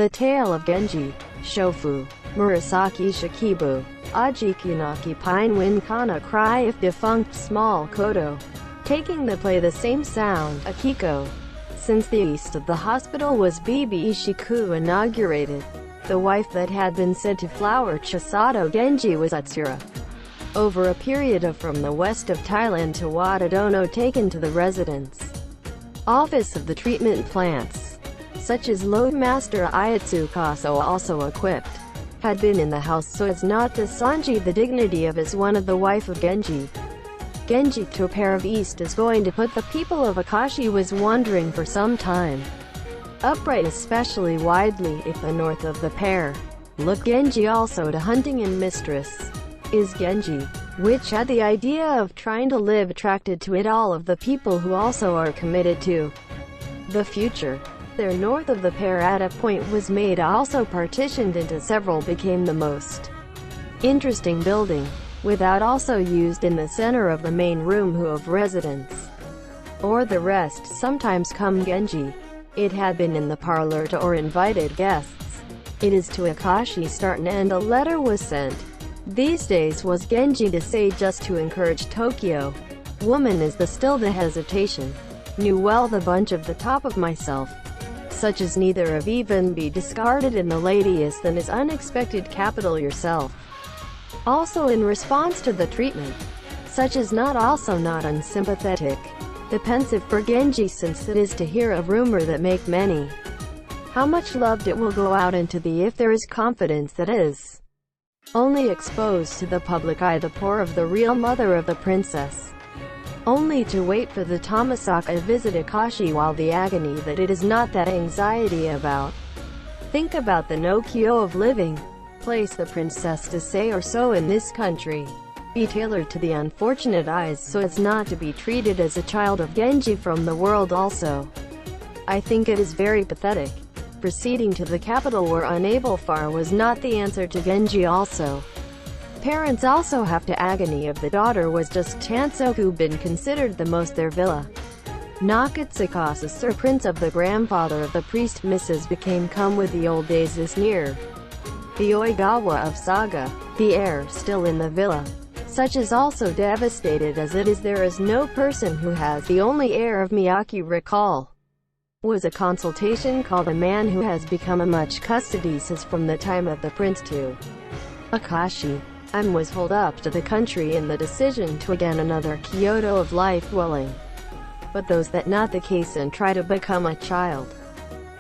The Tale of Genji, Shofu, Murasaki Shikibu, Ajikinaki Pine Wind Kana Cry if Defunct Small Kodo. Taking the play the same sound, Akiko. Since the east of the hospital was Bibi Ishiku inaugurated, the wife that had been said to flower Chisato Genji was Atsura. Over a period of from the west of Thailand to Watadono taken to the residence office of the treatment plants, such as Loadmaster Ayatsukaso also equipped, had been in the house so as not to Sanji the dignity of as one of the wife of Genji. Genji to a pair of east is going to put the people of Akashi was wondering for some time. Upright especially widely if the north of the pair. Look Genji also to hunting and mistress. Is Genji, which had the idea of trying to live attracted to it all of the people who also are committed to the future. Their north of the pair at a point was made also partitioned into several became the most interesting building, without also used in the center of the main room who of residence. Or the rest sometimes come Genji. It had been in the parlor to or invited guests. It is to Akashi start and a letter was sent. These days was Genji to say just to encourage Tokyo. Woman is the still the hesitation. Knew well the bunch of the top of myself. Such as neither of even be discarded in the lady is than is unexpected capital yourself. Also in response to the treatment. Such as not also not unsympathetic. Defensive for Genji since it is to hear a rumor that make many. How much loved it will go out into the if there is confidence that is only exposed to the public eye the poor of the real mother of the princess. Only to wait for the Tomisaka visit Akashi while the agony that it is not that anxiety about. Think about the no kyo of living. Place the princess to say or so in this country. Be tailored to the unfortunate eyes so as not to be treated as a child of Genji from the world also. I think it is very pathetic. Proceeding to the capital were unable far was not the answer to Genji also. Parents also have to agony of the daughter was just Chansoku been considered the most their villa. Nakatsukasa Sir Prince of the grandfather of the priest Mrs. became come with the old days is near. The Oigawa of Saga, the heir still in the villa. Such is also devastated as it is there is no person who has the only heir of Miyaki recall. Was a consultation called a man who has become a much custody says from the time of the prince to Akashi. Was hold up to the country in the decision to again another Kyoto of life dwelling. But those that not the case and try to become a child.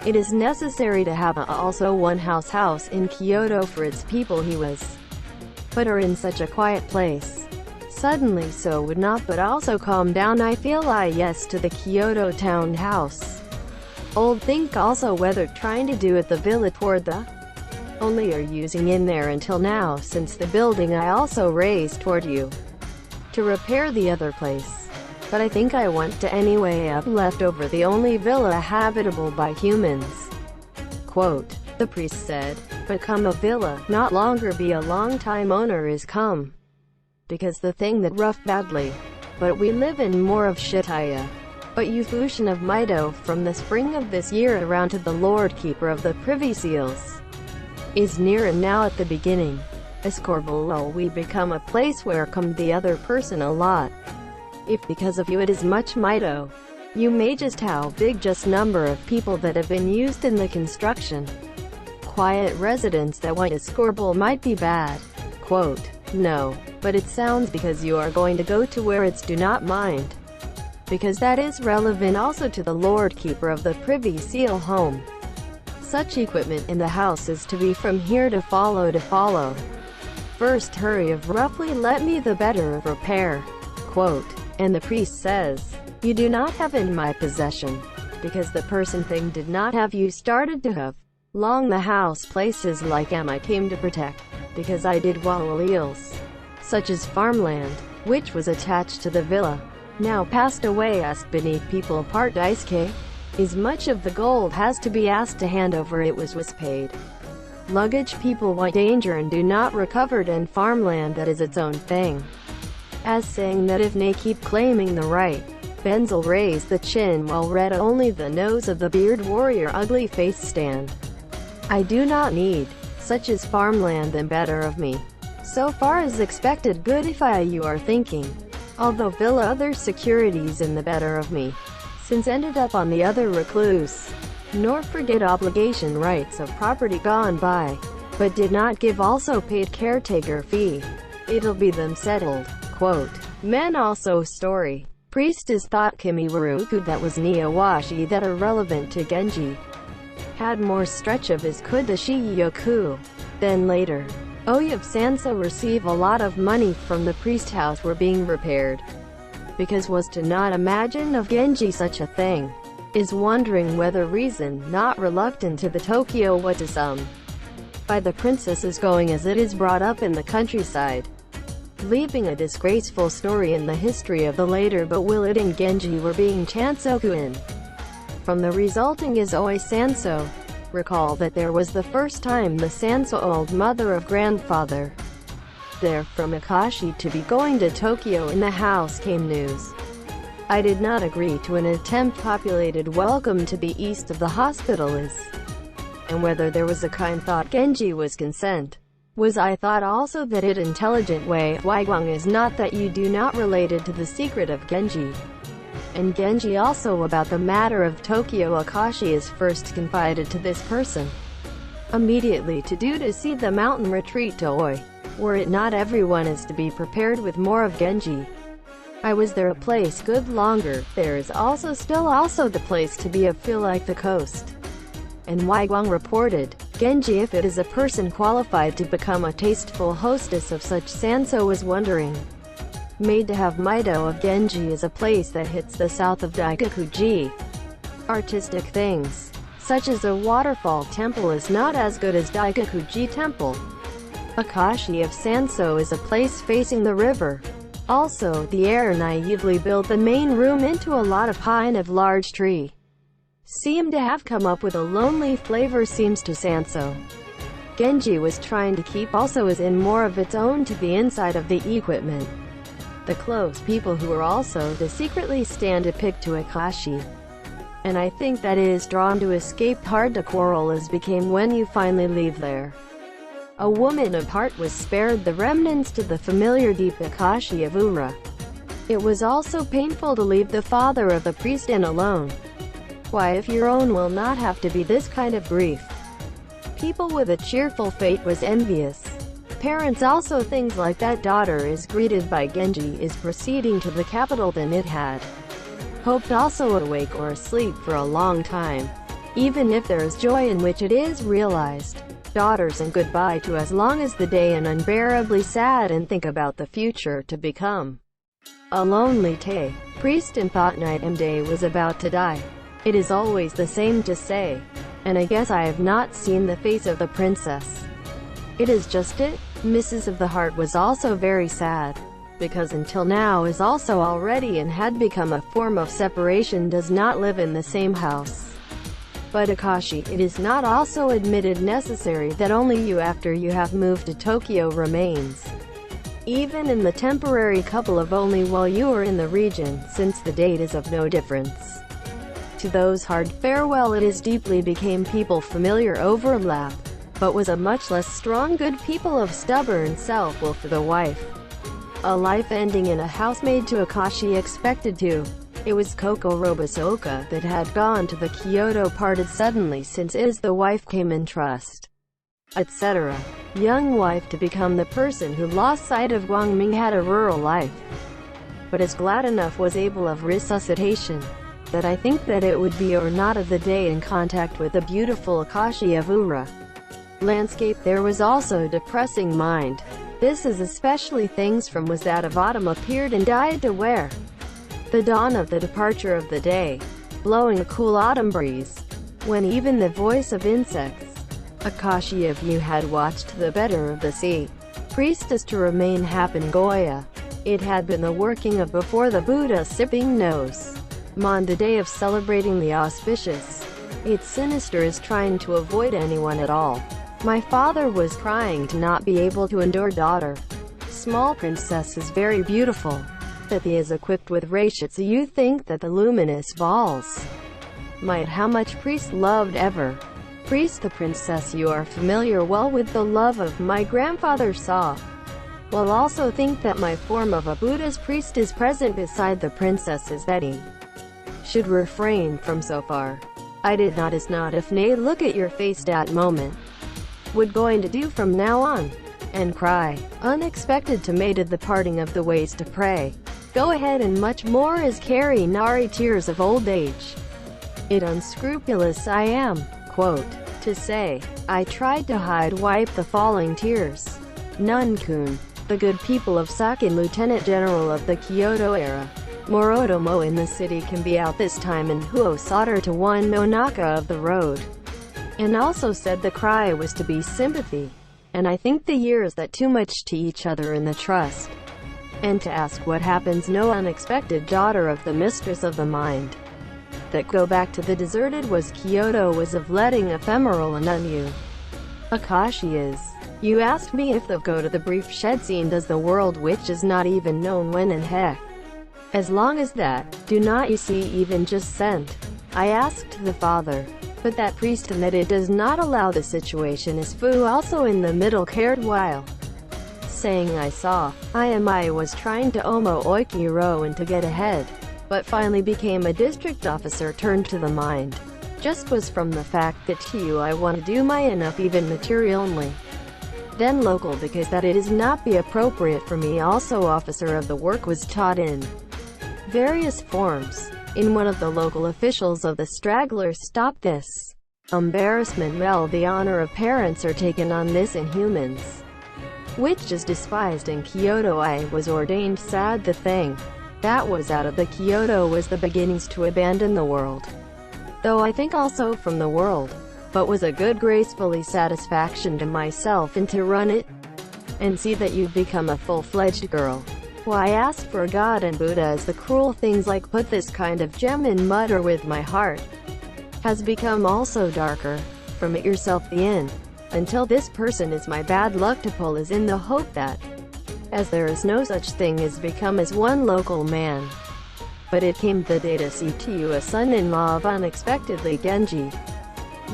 It is necessary to have also one house in Kyoto for its people he was. But are in such a quiet place. Suddenly so would not but also calm down I feel yes to the Kyoto town house. Old think also whether trying to do at the villa toward the only are using in there until now since the building I also raised toward you. To repair the other place. But I think I want to anyway up left over the only villa habitable by humans. Quote, the priest said, become a villa, not longer be a long time owner is come. Because the thing that rough badly. But we live in more of Shitaya. But Euthushan of Mito from the spring of this year around to the Lord Keeper of the Privy Seals. Is near and now at the beginning. Escorbolo we become a place where come the other person a lot. If because of you it is much Mito. You may just how big just number of people that have been used in the construction. Quiet residents that want Escorbol might be bad. Quote, no, but it sounds because you are going to go to where it's do not mind. Because that is relevant also to the Lord Keeper of the Privy Seal home. Such equipment in the house is to be from here to follow. First hurry of roughly let me the better of repair. Quote, and the priest says, you do not have in my possession, because the person thing did not have you started to have. Long the house places like I came to protect, because I did wallaleals, such as farmland, which was attached to the villa. Now passed away asked beneath people part daisuke, is much of the gold has to be asked to hand over it was paid. Luggage people want danger and do not recovered and farmland that is its own thing. As saying that if they keep claiming the right, Benzel raised the chin while red only the nose of the beard warrior ugly face stand. I do not need, such as farmland and better of me. So far as expected good if you are thinking. Although villa other securities in the better of me. Since ended up on the other recluse. Nor forget obligation rights of property gone by. But did not give also paid caretaker fee. It'll be them settled. Quote. Men also story. Priest is thought Kimiwaruku that was Niawashi that are relevant to Genji. Had more stretch of his Kudashi Yoku. Then later. Oya of Sanso receive a lot of money from the priest house were being repaired. Because was to not imagine of Genji such a thing. Is wondering whether reason not reluctant to the Tokyo what to some. By the princess is going as it is brought up in the countryside. Leaving a disgraceful story in the history of the later but will it and Genji were being chansoku in. From the resulting is Oi Sanso. Recall that there was the first time the Sanso old mother of grandfather. There from Akashi to be going to Tokyo in the house came news. I did not agree to an attempt populated welcome to the east of the hospital is. And whether there was a kind thought Genji was consent. Was I thought also that it intelligent way Waigwang is not that you do not related to the secret of Genji. And Genji also about the matter of Tokyo Akashi is first confided to this person. Immediately to do to see the mountain retreat to Oi. Were it not everyone is to be prepared with more of Genji. I was there a place good longer, there is also still also the place to be of feel like the coast. And Waigwang reported, Genji if it is a person qualified to become a tasteful hostess of such Sanso was wondering. Made to have Mido of Genji is a place that hits the south of Daikakuji. Artistic things, such as a waterfall temple is not as good as Daikakuji temple. Akashi of Sanso is a place facing the river. Also, the heir naively built the main room into a lot of pine of large tree. Seemed to have come up with a lonely flavor seems to Sanso. Genji was trying to keep also as in more of its own to the inside of the equipment. The close people who were also to secretly stand a pick to Akashi. And I think that is drawn to escape hard to quarrel as became when you finally leave there. A woman of heart was spared the remnants to the familiar deep Akashi of Ura. It was also painful to leave the father of the priest in alone. Why if your own will not have to be this kind of grief? People with a cheerful fate was envious. Parents also things like that daughter is greeted by Genji is proceeding to the capital than it had. Hoped also awake or asleep for a long time. Even if there is joy in which it is realized. Daughters and goodbye to as long as the day and unbearably sad and think about the future to become. A lonely day. Priest and thought night and day was about to die. It is always the same to say. And I guess I have not seen the face of the princess. It is just it. Mrs. of the Heart was also very sad. Because until now is also already and had become a form of separation does not live in the same house. But Akashi, it is not also admitted necessary that only you after you have moved to Tokyo remains. Even in the temporary couple of only while you are in the region, since the date is of no difference. To those hard farewell it is deeply became people familiar overlap, but was a much less strong good people of stubborn self-will for the wife. A life ending in a house made to Akashi expected to. It was Koko Robosoka that had gone to the Kyoto parted suddenly since is the wife came in trust, etc. Young wife to become the person who lost sight of Guangming had a rural life, but is glad enough was able of resuscitation. That I think that it would be or not of the day in contact with the beautiful Akashi of Ura. Landscape there was also depressing mind. This is especially things from was that of autumn appeared and died to where. The dawn of the departure of the day. Blowing a cool autumn breeze. When even the voice of insects. Akashi of you had watched the better of the sea. Priestess to remain happen Goya. It had been the working of before the Buddha sipping nose. On the day of celebrating the auspicious. It's sinister is trying to avoid anyone at all. My father was crying to not be able to endure daughter. Small princess is very beautiful. That he is equipped with rashitsu you think that the luminous balls. Might how much priest loved ever. priest, the princess you are familiar well with the love of my grandfather saw, will also think that my form of a Buddhist priest is present beside the princesses that he should refrain from so far. I did not is not if nay look at your face that moment. Would going to do from now on, and cry, unexpected to mated the parting of the ways to pray. Go ahead and much more is carry nary tears of old age. It unscrupulous I am, quote, to say, I tried to wipe the falling tears. Nun-kun, the good people of Sakin, Lieutenant General of the Kyoto era. Morotomo in the city can be out this time and Huo solder to one no naka of the road. And also said the cry was to be sympathy. And I think the years that too much to each other in the trust. And to ask what happens no unexpected daughter of the mistress of the mind. That go back to the deserted was Kyoto was of letting ephemeral and unyu. Akashi is. You asked me if the go to the brief shed scene does the world which is not even known when and heck. As long as that, do not you see even just sent. I asked the father. But that priest and that it does not allow the situation is fu also in the middle cared while saying I saw. I was trying to omo oikiro and to get ahead, but finally became a district officer turned to the mind. Just was from the fact that to you I want to do my enough even material only. Then local because that it is not be appropriate for me also officer of the work was taught in various forms. In one of the local officials of the stragglers stopped this embarrassment. Well, the honor of parents are taken on this in humans, which is despised in Kyoto. I was ordained sad the thing that was out of the Kyoto was the beginnings to abandon the world, though I think also from the world, but was a good gracefully satisfaction to myself and to run it and see that you've become a full-fledged girl. Why ask for God and Buddha as the cruel things like put this kind of gem in mud or with my heart has become also darker. From it yourself the end. Until this person is my bad luck to pull is in the hope that, as there is no such thing as become as one local man. But it came the day to see to you a son-in-law of unexpectedly Genji.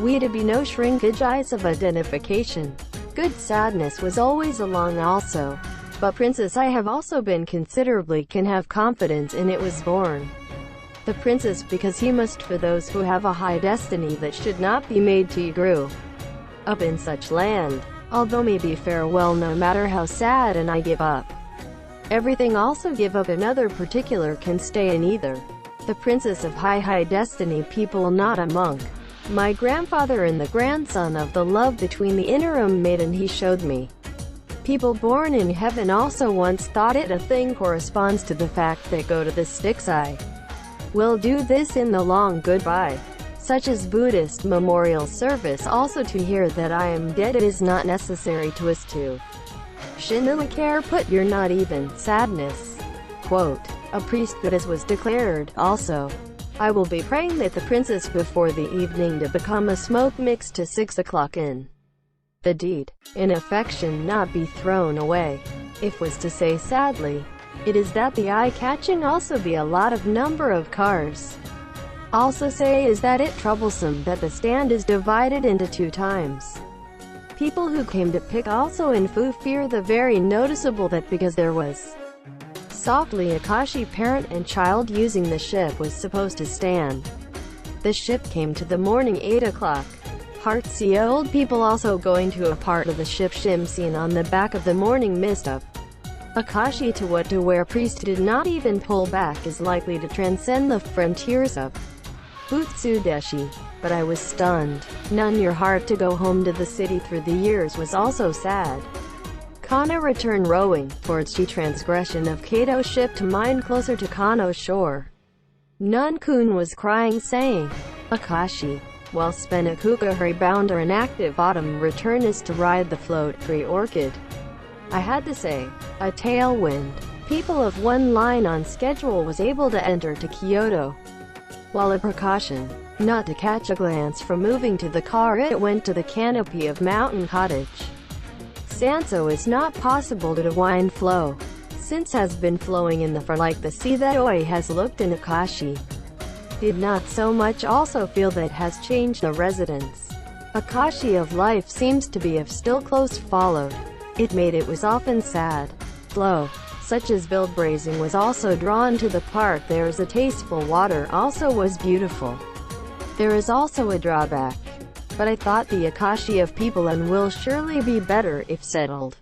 We to be no shrinkage eyes of identification. Good sadness was always along also. But princess I have also been considerably can have confidence in it was born. The princess because he must for those who have a high destiny that should not be made to grew up in such land. Although maybe farewell no matter how sad and I give up. Everything also give up another particular can stay in either. The princess of high destiny people not a monk. My grandfather and the grandson of the love between the interim maiden he showed me. People born in heaven also once thought it a thing corresponds to the fact that go to the sticks I will do this in the long goodbye. Such as Buddhist memorial service also to hear that I am dead it is not necessary to us to Shinuma care put your not even sadness. Quote, a priest that as was declared, also. I will be praying that the princess before the evening to become a smoke mixed to 6 o'clock in the deed, in affection not be thrown away. If was to say sadly, it is that the eye-catching also be a lot of number of cars. Also say is that it troublesome that the stand is divided into 2 times. People who came to pick also in Fu fear the very noticeable that because there was softly Akashi parent and child using the ship was supposed to stand. The ship came to the morning 8 o'clock. Heartsy old people also going to a part of the ship shim seen on the back of the morning mist of Akashi to what to where priest did not even pull back is likely to transcend the frontiers of Butsudeshi. But I was stunned. None your heart to go home to the city through the years was also sad. Kana returned rowing towards the transgression of Kato ship to mine closer to Kano's shore. Nun-kun was crying saying, Akashi, while Spenakuka hurry bound or an active autumn return is to ride the float-free orchid. I had to say, a tailwind. People of one line on schedule was able to enter to Kyoto. While a precaution, not to catch a glance from moving to the car it went to the canopy of Mountain Cottage. Sanso is not possible to wind flow, since has been flowing in the for like the sea that Oi has looked in Akashi. Did not so much also feel that has changed the residence. Akashi of life seems to be if still close followed. It made it was often sad. Flow, such as build brazing was also drawn to the park. There's a tasteful water also was beautiful. There is also a drawback. But I thought the Akashi of people and will surely be better if settled.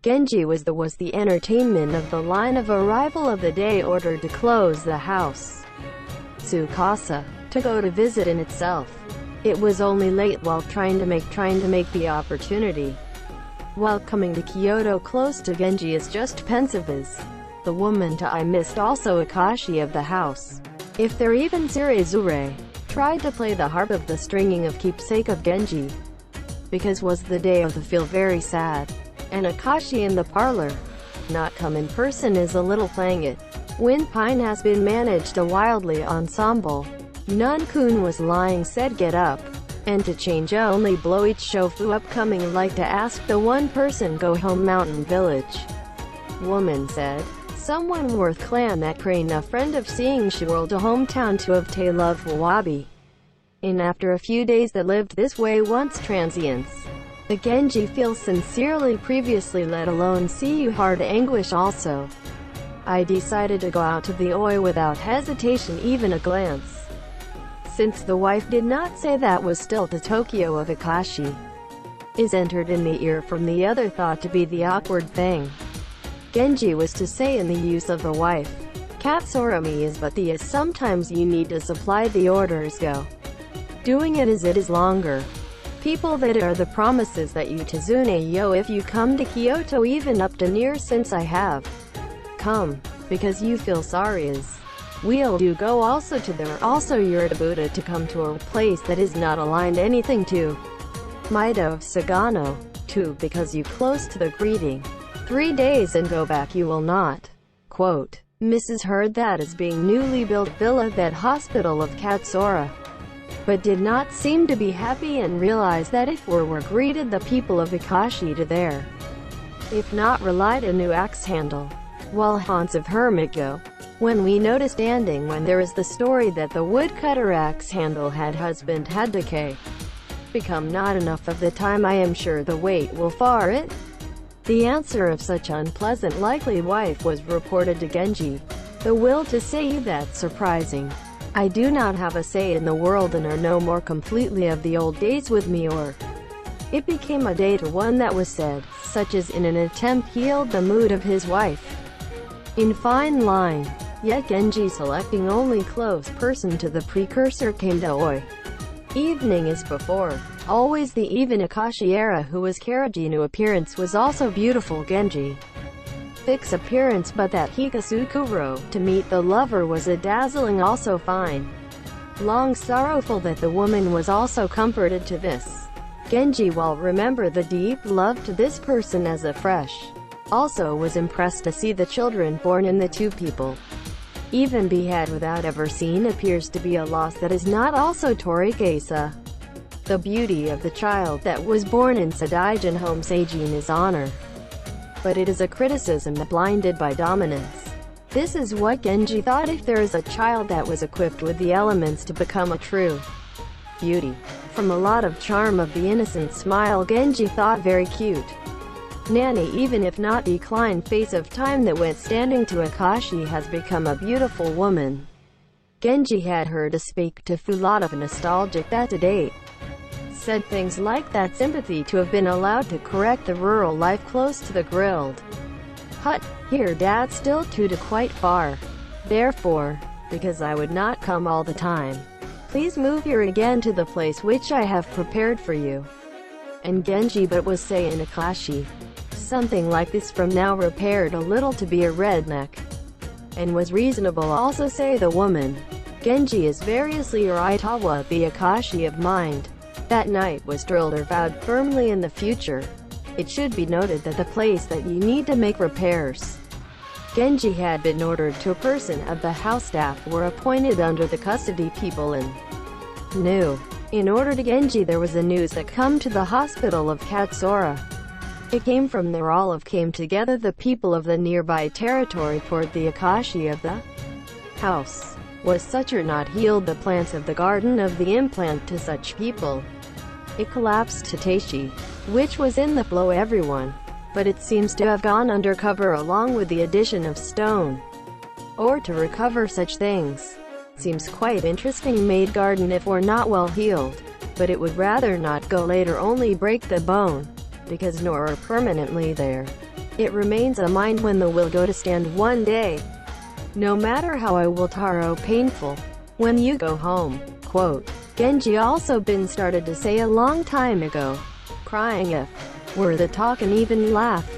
Genji was the entertainment of the line of arrival of the day ordered to close the house. Tsukasa, to go to visit in itself. It was only late while trying to make the opportunity. While coming to Kyoto close to Genji is just pensive as the woman to I missed also Akashi of the house. If there even Sirezure tried to play the harp of the stringing of keepsake of Genji. Because was the day of the feel very sad. And Akashi in the parlor. Not come in person is a little playing it. Wind Pine has been managed a wildly ensemble. Nun-kun was lying said get up. And to change only blow each shofu upcoming like to ask the one person go home mountain village. Woman said. Someone worth clan that crane a friend of seeing she world a hometown to of te love wabi. In after a few days that lived this way once transients. The Genji feels sincerely previously let alone see you hard anguish also. I decided to go out to the oi without hesitation even a glance. Since the wife did not say that was still to Tokyo of Akashi. Is entered in the ear from the other thought to be the awkward thing. Genji was to say in the use of the wife. Katsurami is but the is sometimes you need to supply the orders go. Doing it as it is longer. People that are the promises that you Tazune yo if you come to Kyoto even up to near since I have come, because you feel sorry is. We'll do go also to there also you're at Buddha to come to a place that is not aligned anything to. Mido of Sagano, too because you close to the greeting. 3 days and go back you will not. Quote, Mrs. heard that as being newly built villa that hospital of Katsura. But did not seem to be happy and realized that if were greeted the people of Akashi to there. If not relied a new axe handle. While haunts of hermit go. When we noticed standing when there is the story that the woodcutter axe handle had husband had decay. Become not enough of the time I am sure the weight will far it. The answer of such unpleasant likely wife was reported to Genji. The will to say that surprising. I do not have a say in the world and are no more completely of the old days with me or. It became a day to one that was said, such as in an attempt healed the mood of his wife. In fine line. Yet Genji selecting only close person to the precursor came to oi. Evening is before. Always the even Akashi era who was Karajinu appearance was also beautiful Genji. Fix appearance but that Hikasukuro to meet the lover was a dazzling also fine. Long sorrowful that the woman was also comforted to this. Genji while remember the deep love to this person as a fresh. Also was impressed to see the children born in the two people. Even be had without ever seen appears to be a loss that is not also Torikesa. The beauty of the child that was born in Sadaijin home Seijin is honor. But it is a criticism that blinded by dominance. This is what Genji thought if there is a child that was equipped with the elements to become a true beauty. From a lot of charm of the innocent smile Genji thought very cute. Nanny even if not declined face of time that went standing to Akashi has become a beautiful woman. Genji had her to speak to full lot of nostalgic that to date. Said things like that sympathy to have been allowed to correct the rural life close to the grilled hut. Here dad still too to quite far. Therefore, because I would not come all the time. Please move here again to the place which I have prepared for you. And Genji but was saying Akashi. Something like this from now repaired a little to be a redneck. And was reasonable also say the woman. Genji is variously or Itawa the Akashi of mind. That night was drilled or vowed firmly in the future. It should be noted that the place that you need to make repairs. Genji had been ordered to a person of the house staff were appointed under the custody people and knew. In order to Genji there was a news that come to the hospital of Katsura. It came from there all of came together the people of the nearby territory toward the Akashi of the house. Was such or not healed the plants of the garden of the implant to such people. It collapsed to Taishi, which was in the flow everyone. But it seems to have gone undercover along with the addition of stone. Or to recover such things. Seems quite interesting made garden if we're not well healed. But it would rather not go later only break the bone. Because nor are permanently there. It remains a mind when the will go to stand one day. No matter how I will taro painful. When you go home. Quote. Genji also been started to say a long time ago. Crying if were the talk and even laugh.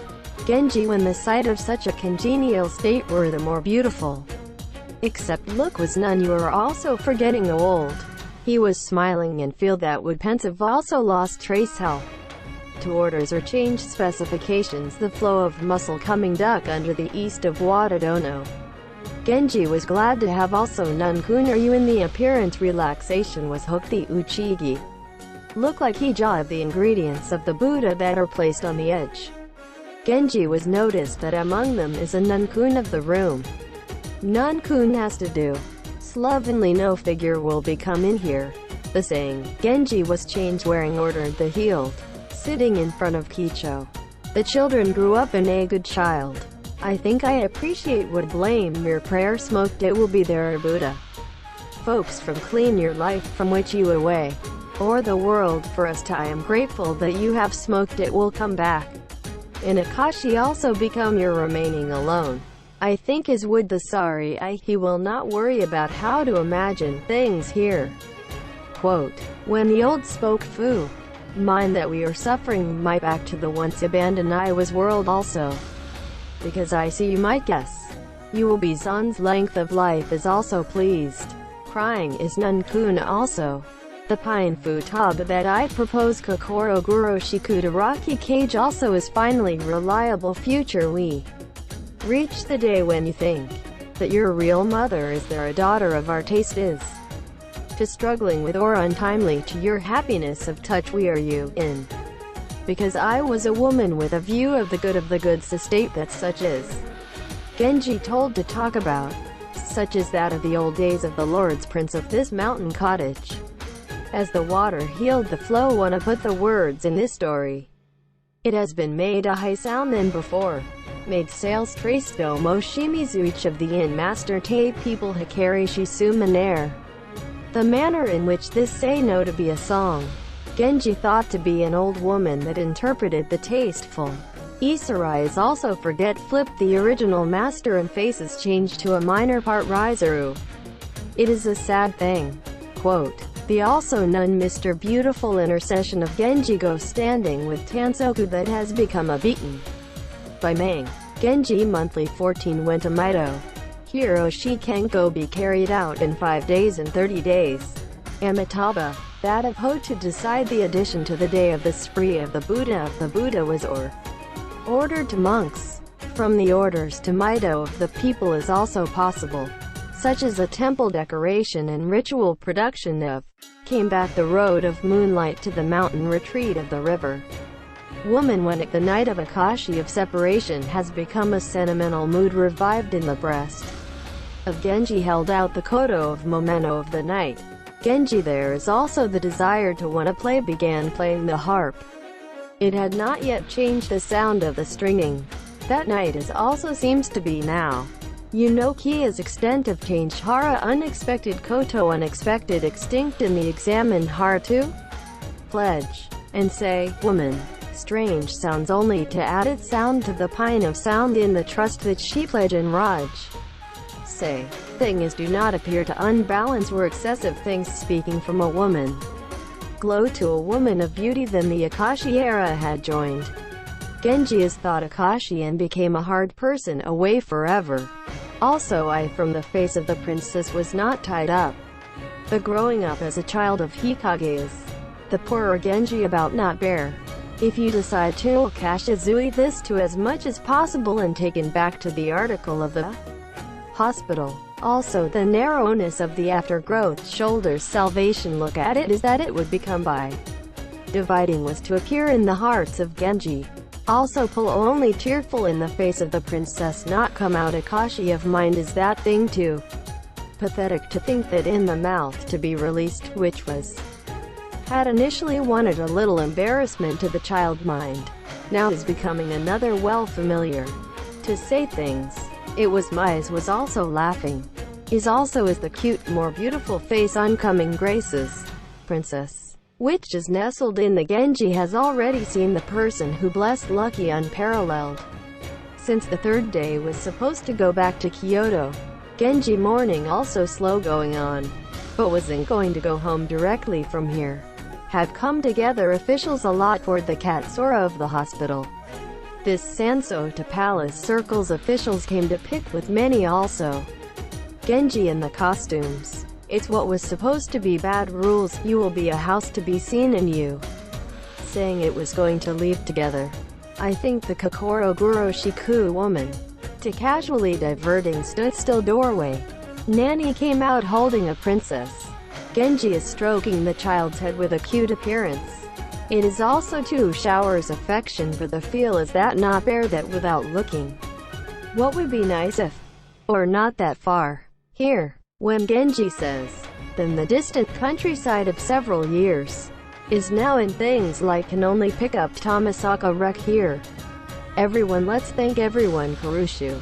Genji when the sight of such a congenial state were the more beautiful. Except look was none you are also forgetting old. He was smiling and feel that would pensive also lost trace health. To orders or change specifications the flow of muscle coming duck under the east of Watadono. Genji was glad to have also Nun-kun or you in the appearance relaxation was hooked the Uchigi. Look like hija of the ingredients of the Buddha that are placed on the edge. Genji was noticed that among them is a Nun-kun of the room. Nun-kun has to do. Slovenly no figure will become in here. The saying, Genji was changed wearing ordered the healed. Sitting in front of Kicho. The children grew up in a good child. I think I appreciate would blame your prayer smoked it will be there Buddha. Folks from clean your life from which you away. Or the world for us to I am grateful that you have smoked it will come back. In Akashi also become your remaining alone. I think is would the sorry he will not worry about how to imagine things here. Quote. When the old spoke fu. Mind that we are suffering my back to the once abandoned I was world also. Because I see you might guess. You will be Zan's length of life is also pleased. Crying is Nun-kun also. The pine futab that I propose Kokoro Guro Shikudaraki cage also is finally reliable future we reach the day when you think that your real mother is there a daughter of our taste is. To struggling with or untimely to your happiness of touch we are you in. Because I was a woman with a view of the goods estate that such is. Genji told to talk about. Such as that of the old days of the Lord's Prince of this mountain cottage. As the water healed the flow wanna put the words in this story. It has been made a high sound than before. Made sales trace do moshimizu each of the inn master te people hikari shisu manere. The manner in which this say no to be a song. Genji thought to be an old woman that interpreted the tasteful. Isarai is also forget flipped the original master and faces changed to a minor part Rizaru. It is a sad thing. Quote. The also nun Mr. Beautiful intercession of Genji go standing with Tansoku that has become a beaten. By Mang. Genji monthly 14 went to Maido. Hiroshi Kenko be carried out in 5 days and 30 days. Amitabha. That of Ho to decide the addition to the day of the spree of the Buddha was ordered to monks. From the orders to Maido of the people is also possible. Such as a temple decoration and ritual production of. Came back the road of moonlight to the mountain retreat of the river. Woman when the night of Akashi of separation has become a sentimental mood revived in the breast of Genji held out the koto of momento of the night. Genji there is also the desire to wanna play began playing the harp. It had not yet changed the sound of the stringing. That night is also seems to be now. You know Kia's extent of change hara unexpected koto unexpected extinct in the examined har to pledge and say, woman. Strange sounds only to add its sound to the pine of sound in the trust that she pledge and Raj. Say, thing is do not appear to unbalance were excessive things speaking from a woman. Glow to a woman of beauty than the Akashi era had joined. Genji is thought Akashi and became a hard person away forever. Also I from the face of the princess was not tied up. The growing up as a child of Hikage is. The poorer Genji about not bear. If you decide to Kashizui this to as much as possible and taken back to the article of the hospital. Also the narrowness of the aftergrowth shoulders salvation look at it is that it would become by dividing was to appear in the hearts of Genji. Also pull only tearful in the face of the princess not come out Akashi of mind is that thing too pathetic to think that in the mouth to be released which was had initially wanted a little embarrassment to the child mind, now is becoming another well-familiar to say things. It was Mize was also laughing. Is also is the cute, more beautiful face oncoming graces. Princess, which is nestled in the Genji, has already seen the person who blessed Lucky unparalleled. Since the third day was supposed to go back to Kyoto, Genji morning also slow going on, but wasn't going to go home directly from here. Had come together officials a lot toward the Katsura of the hospital. This Sanso to Palace circles officials came to pick with many also. Genji in the costumes. It's what was supposed to be bad rules, you will be a house to be seen in you. Saying it was going to leave together. I think the Kokoro Guro Shiku woman, to casually diverting stood still doorway. Nanny came out holding a princess. Genji is stroking the child's head with a cute appearance. It is also too showers affection for the feel is that not bear that without looking. What would be nice if, or not that far. Here, when Genji says, then the distant countryside of several years, is now in things like can only pick up Tomisaka wreck here. Everyone let's thank everyone Kurushu.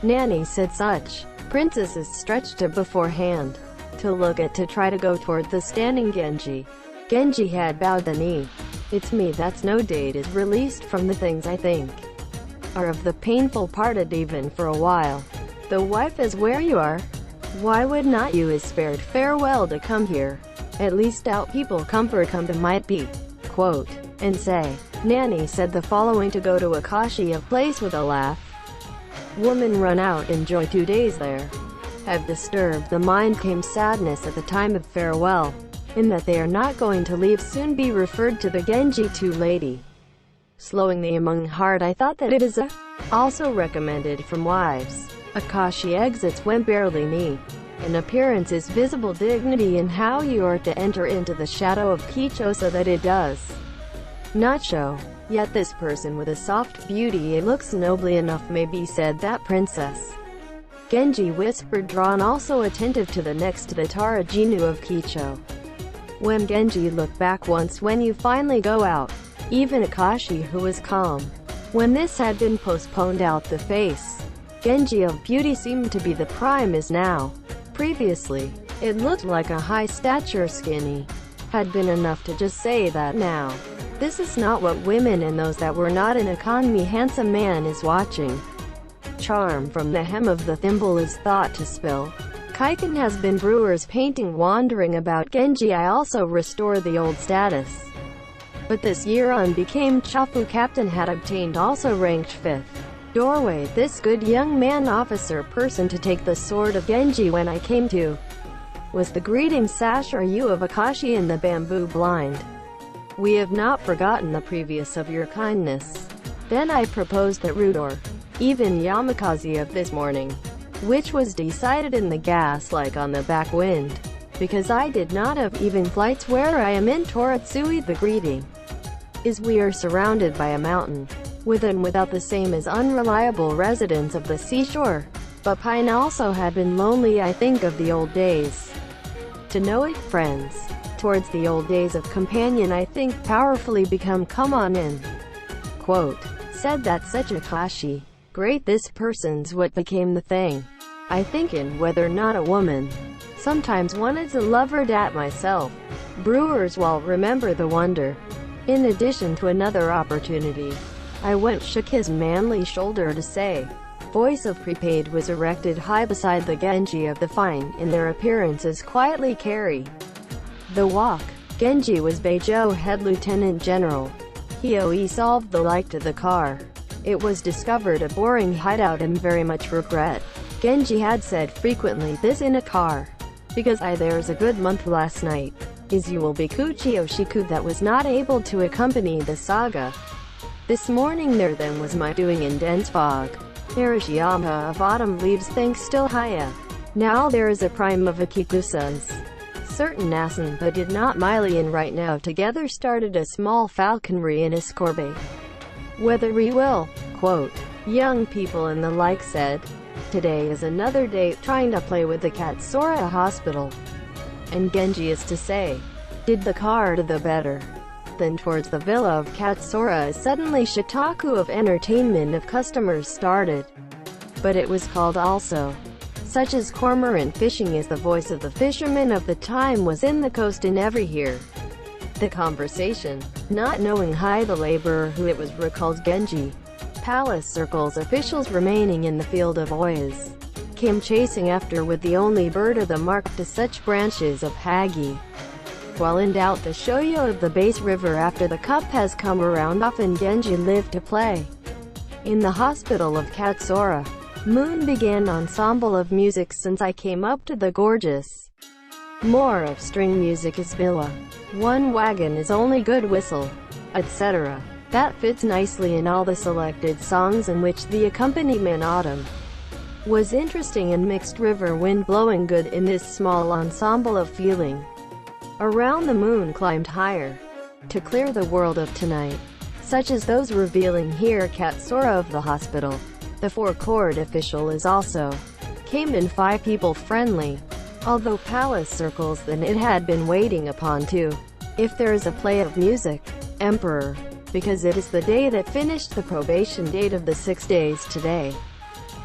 Nanny said such. Princess is stretched to beforehand. To look at to try to go toward the standing Genji. Genji had bowed the knee. It's me that's no date is released from the things I think are of the painful parted even for a while. The wife is where you are. Why would not you is spared farewell to come here. At least out people comfort come to might be. Quote, and say. Nanny said the following to go to Akashi a place with a laugh. Woman run out enjoy 2 days there. Have disturbed the mind came sadness at the time of farewell, in that they are not going to leave soon be referred to the Genji to lady. Slowing the among heart I thought that it is a also recommended from wives. Akashi exits when barely knee. An appearance is visible dignity in how you are to enter into the shadow of Kicho so that it does not show. Yet this person with a soft beauty it looks nobly enough may be said that princess. Genji whispered drawn also attentive to the next to the Tarajinu of Kicho. When Genji looked back once when you finally go out, even Akashi who was calm. When this had been postponed out the face. Genji of beauty seemed to be the prime is now. Previously, it looked like a high stature skinny. Had been enough to just say that now. This is not what women and those that were not in economy handsome man is watching. Charm from the hem of the thimble is thought to spill. Kaiken has been brewers painting wandering about Genji I also restore the old status. But this year on became Chafu captain had obtained also ranked 5th. Doorway this good young man officer person to take the sword of Genji when I came to. Was the greeting sash are you of Akashi in the bamboo blind. We have not forgotten the previous of your kindness. Then I proposed that Rudor. Even Yamakaze of this morning, which was decided in the gas like on the back wind, because I did not have even flights where I am in Toratsui. The greeting is we are surrounded by a mountain, with and without the same as unreliable residents of the seashore, but Pine also had been lonely I think of the old days. To know it friends, towards the old days of companion I think powerfully become come on in. Quote, said that such Akashi. Great this person's what became the thing. I think in whether not a woman. Sometimes wanted to love her dat myself. Brewers will remember the wonder. In addition to another opportunity, I went shook his manly shoulder to say. Voice of prepaid was erected high beside the Genji of the fine in their appearances quietly carry the walk. Genji was Beijo head lieutenant general. Hioe solved the like to the car. It was discovered a boring hideout and very much regret. Genji had said frequently this in a car. Because there's a good month last night. Is you will be Kuchio Shiku that was not able to accompany the saga. This morning there then was my doing in dense fog. Arashiyama of autumn leaves thanks still higher. Now there is a prime of Akikusas. Certain Nasan but did not Mylian right now together started a small falconry in Escorbe. Whether we will, quote, young people and the like said, today is another day trying to play with the Katsura hospital. And Genji is to say, did the car to the better. Then towards the villa of Katsura, suddenly Shitaku of entertainment of customers started. But it was called also, such as cormorant fishing, as the voice of the fishermen of the time was in the coast in every hear. The conversation, not knowing the laborer who it was, recalled Genji. Palace circles officials remaining in the field of oyas came chasing after with the only bird of the mark to such branches of hagi. While in doubt, the shoyo of the base river after the cup has come around, often Genji lived to play. In the hospital of Katsura, Moon began ensemble of music since I came up to the gorgeous. More of string music is biwa. One wagon is only good whistle, etc. That fits nicely in all the selected songs, in which the accompaniment autumn was interesting and mixed river wind blowing good in this small ensemble of feeling. Around the moon climbed higher, to clear the world of tonight, such as those revealing here Katsura of the hospital. The four-chord official is also came in 5 people friendly, although palace circles then it had been waiting upon too. If there is a play of music, Emperor, because it is the day that finished the probation date of the 6 days today.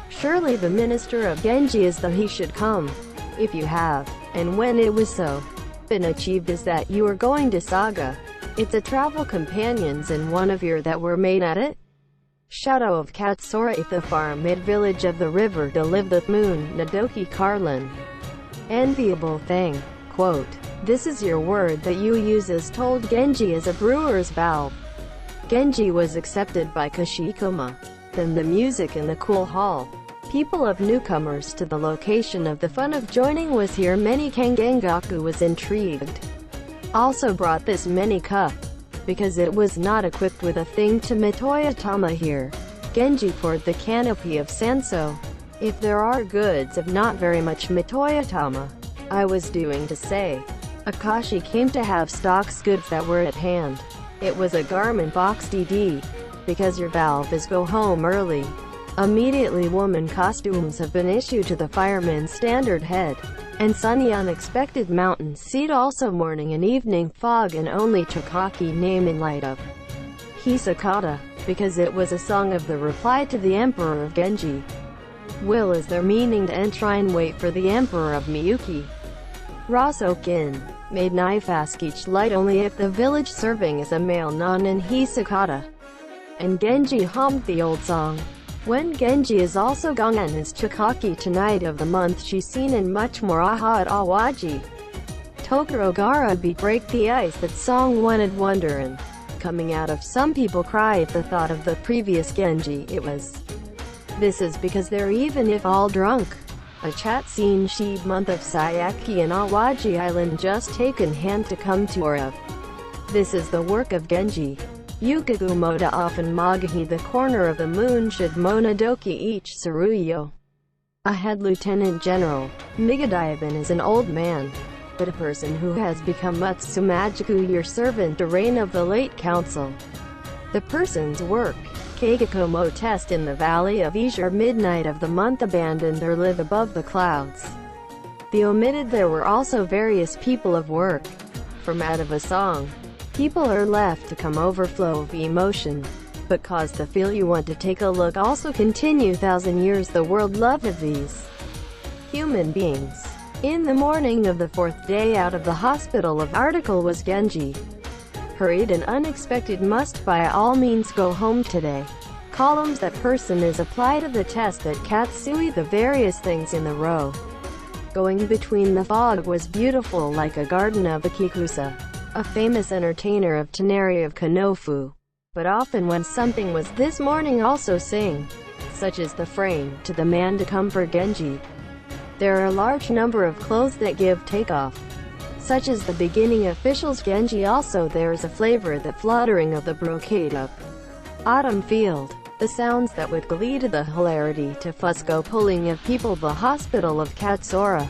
Surely the minister of Genji is that he should come. If you have, and when it was so been achieved, is that you are going to Saga. It's a travel companions and one of your that were made at it. Shadow of Katsura, if the farm mid-village of the river to live the moon, Nadoki Carlin. Enviable thing. Quote, this is your word that you use as told Genji as a brewer's valve. Genji was accepted by Kashikoma. Then the music in the cool hall. People of newcomers to the location of the fun of joining was here. Many Kengengaku was intrigued. Also brought this many cup, because it was not equipped with a thing to Mitoyatama here. Genji poured the canopy of Sanso. If there are goods of not very much Mitoyatama, I was doing to say, Akashi came to have stocks goods that were at hand. It was a garment box DD, because your valve is go home early. Immediately woman costumes have been issued to the fireman's standard head, and sunny unexpected mountain seat, also morning and evening fog, and only Chokaki name in light of Hisakata, because it was a song of the reply to the Emperor of Genji. Will is their meaning to enshrine wait for the Emperor of Miyuki. Rasokin, made Naifaskich light only if the village serving is a male nun in Hisakata. And Genji hummed the old song. When Genji is also Gongen is Chikaki tonight of the month, she seen in much more aha at Awaji. Tokuro Gara beat break the ice, that song wanted wonderin'. Coming out of some people cry at the thought of the previous Genji, it was. This is because they're even if all drunk. A chat scene she'd month of Sayaki and Awaji Island just taken hand to come to or of. This is the work of Genji. Yukagu Moda often Magahi the corner of the moon should Monodoki each Tsuruyo. A head lieutenant general, Migadaiban is an old man, but a person who has become Matsumajiku your servant the reign of the late council. The person's work, Kagikomo test in the valley of Izure midnight of the month abandoned or live above the clouds. The omitted there were also various people of work. From out of a song. People are left to come overflow of emotion, but cause to feel you want to take a look. Also continue 1,000 years the world love of these human beings. In the morning of the 4th day out of the hospital of article was Genji. Hurried and unexpected, must by all means go home today. Columns that person is applied to the test at Katsui, the various things in the row. Going between the fog was beautiful like a garden of Akikusa. A famous entertainer of Tenari of Kanofu. But often when something was this morning also sing, such as the frame, to the man to come for Genji. There are a large number of clothes that give takeoff, such as the beginning officials Genji. Also there is a flavor that fluttering of the brocade up autumn field. The sounds that would glee to the hilarity to Fusco pulling of people. The hospital of Katsura.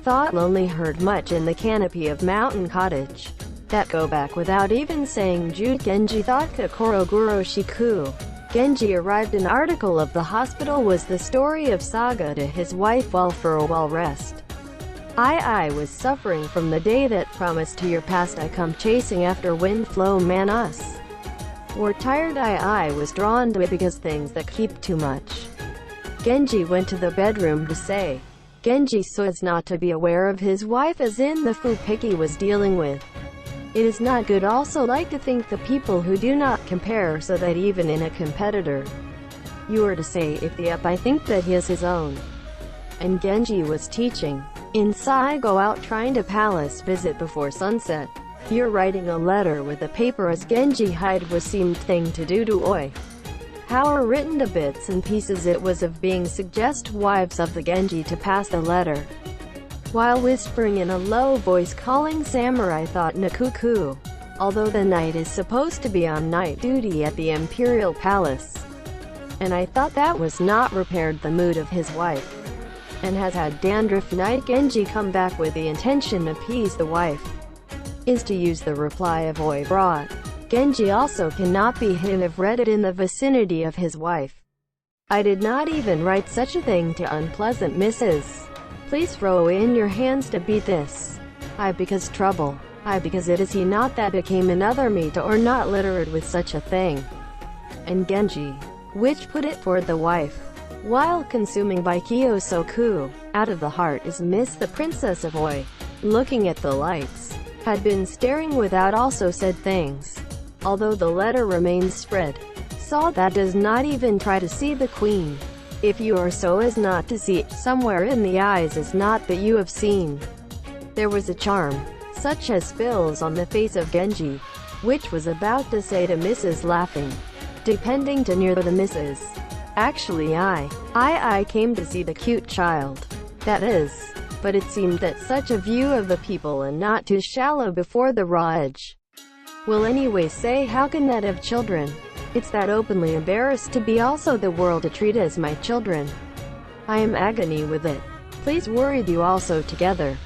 Thought lonely heard much in the canopy of mountain cottage. That go back without even saying Jude Genji thought Kokoro Guro Shiku. Genji arrived. An article of the hospital was the story of Saga to his wife while for a while rest. I was suffering from the day that promised to your past I come chasing after wind flow man us. Were tired I was drawn to it because things that keep too much. Genji went to the bedroom to say. Genji so as not to be aware of his wife as in the fu picky was dealing with. It is not good also like to think the people who do not compare so that even in a competitor, you are to say if the up I think that he is his own. And Genji was teaching. Inside go out trying to palace visit before sunset. You're writing a letter with a paper as Genji hide was seemed thing to do to Oi. How are written to bits and pieces it was of being suggest wives of the Genji to pass the letter. While whispering in a low voice calling samurai thought Nakuku. Although the knight is supposed to be on night duty at the imperial palace. And I thought that was not repaired the mood of his wife. And has had dandruff night Genji come back with the intention to appease the wife. Is to use the reply of Oi brought. Genji also cannot be hidden have read it in the vicinity of his wife. I did not even write such a thing to unpleasant Mrs. Please throw in your hands to beat this. I because trouble. I because it is he not that became another me to or not literate with such a thing. And Genji, which put it toward the wife. While consuming by Kyosoku, out of the heart is Miss the Princess of Oi. Looking at the lights, had been staring without also said things. Although the letter remains spread, saw that does not even try to see the queen. If you are so as not to see, somewhere in the eyes is not that you have seen. There was a charm, such as spills on the face of Genji, which was about to say to Mrs. laughing. Depending to near the Mrs. Actually I came to see the cute child. That is. But it seemed that such a view of the people and not too shallow before the raw edge. Will anyway say how can that have children? It's that openly embarrassed to be also the world to treat as my children. I am agony with it. Please worried you also together.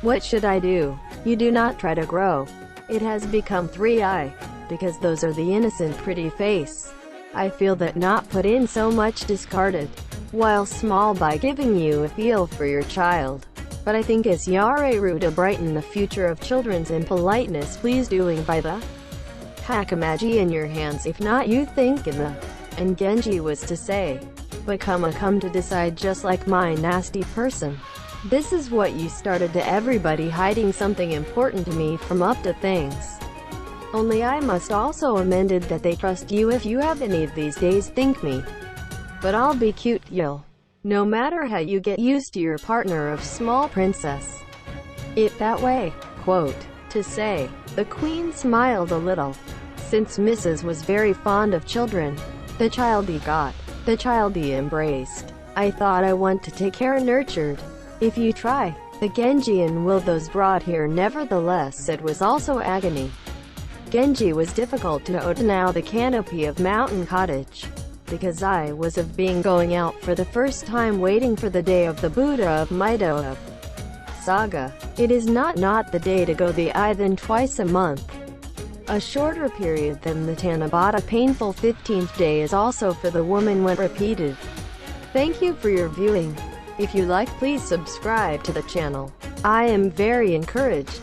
What should I do? You do not try to grow. It has become 3i. Because those are the innocent pretty face. I feel that not put in so much discarded, while small by giving you a feel for your child. But I think as Yareru to brighten the future of children's impoliteness please doing by the Hakamaji in your hands if not you think in the. And Genji was to say. But come to decide just like my nasty person. This is what you started to everybody hiding something important to me from up to things. Only I must also amended that they trust you if you have any of these days think me. But I'll be cute you'll. No matter how you get used to your partner of small princess. It that way, quote, to say. The queen smiled a little. Since Mrs. was very fond of children. The child he got. The child he embraced. I thought I want to take care nurtured. If you try. The Genji and will those brought here nevertheless it was also agony. Genji was difficult to know now the canopy of Mountain Cottage. Because I was of being going out for the first time waiting for the day of the Buddha of Mido of Saga. It is not the day to go the I then twice a month. A shorter period than the Tanabata painful 15th day is also for the woman when repeated. Thank you for your viewing. If you like please subscribe to the channel. I am very encouraged.